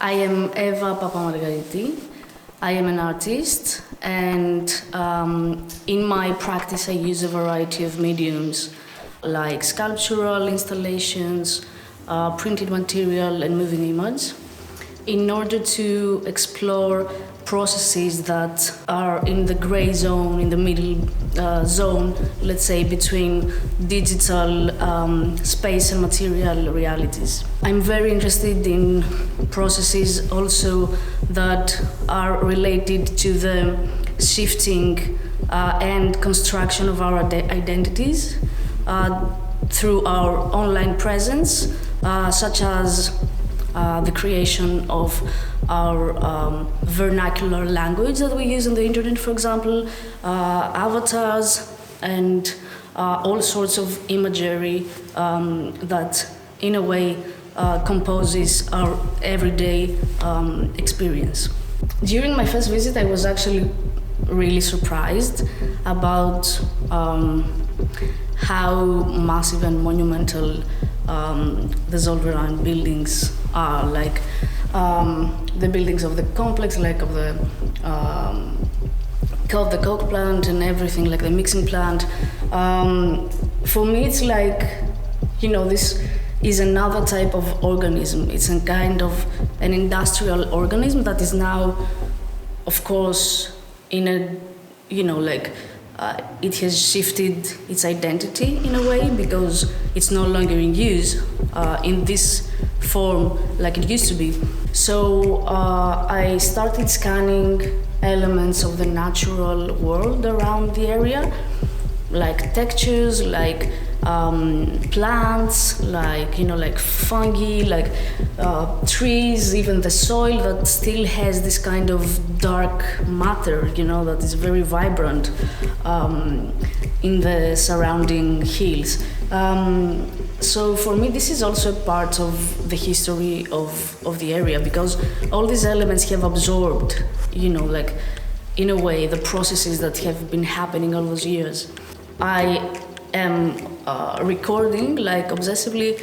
I am Eva Papamargariti. I am an artist, and in my practice I use a variety of mediums like sculptural installations, printed material and moving image in order to explore processes that are in the gray zone, in the middle zone, let's say, between digital space and material realities. I'm very interested in processes also that are related to the shifting and construction of our identities through our online presence, such as the creation of our vernacular language that we use on the internet, for example, avatars, and all sorts of imagery that, in a way, composes our everyday experience. During my first visit, I was actually really surprised about how massive and monumental the Zollverein buildings are, like the buildings of the complex, like of the coke plant and everything, like the mixing plant. For me, it's like, this is another type of organism. It's a kind of an industrial organism that is now, of course, in a, it has shifted its identity in a way because it's no longer in use in this form like it used to be. So I started scanning elements of the natural world around the area, like textures, like plants, like fungi, like trees, even the soil that still has this kind of dark matter, that is very vibrant in the surrounding hills. So for me, this is also part of the history of the area, because all these elements have absorbed, in a way, the processes that have been happening all those years. I am recording, obsessively,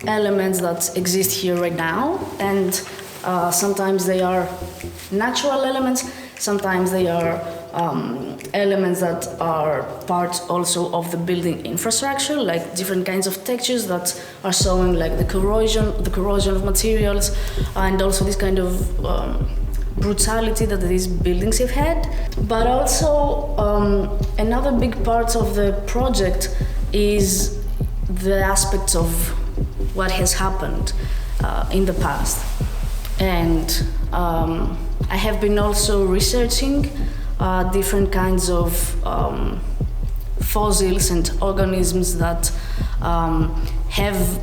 elements that exist here right now, and sometimes they are natural elements, sometimes they are elements that are part also of the building infrastructure, like different kinds of textures that are showing like the corrosion of materials, and also this kind of brutality that these buildings have had. But also another big part of the project is the aspects of what has happened in the past. And I have been also researching different kinds of fossils and organisms that have,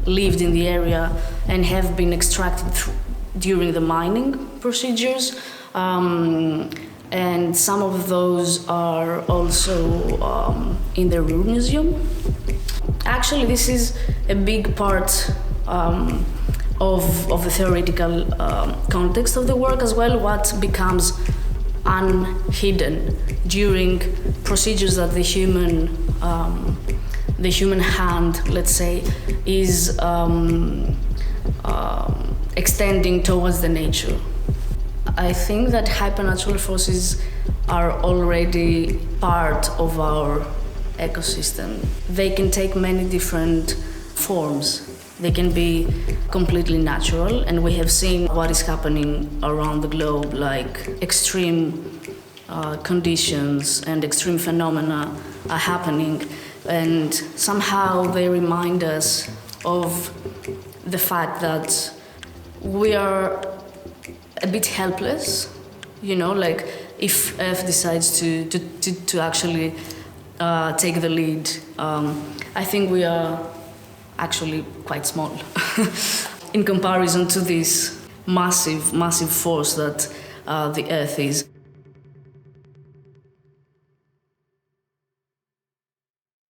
lived in the area and have been extracted during the mining procedures. And some of those are also in the Ruhr Museum. Actually, this is a big part of the theoretical context of the work as well, what becomes unhidden during procedures that the human hand, let's say, is extending towards the nature. I think that hypernatural forces are already part of our ecosystem. They can take many different forms. They can be completely natural, and we have seen what is happening around the globe, like extreme conditions and extreme phenomena are happening, and somehow they remind us of the fact that we are a bit helpless, if Earth decides to actually take the lead. I think we are actually quite small in comparison to this massive force that the Earth is.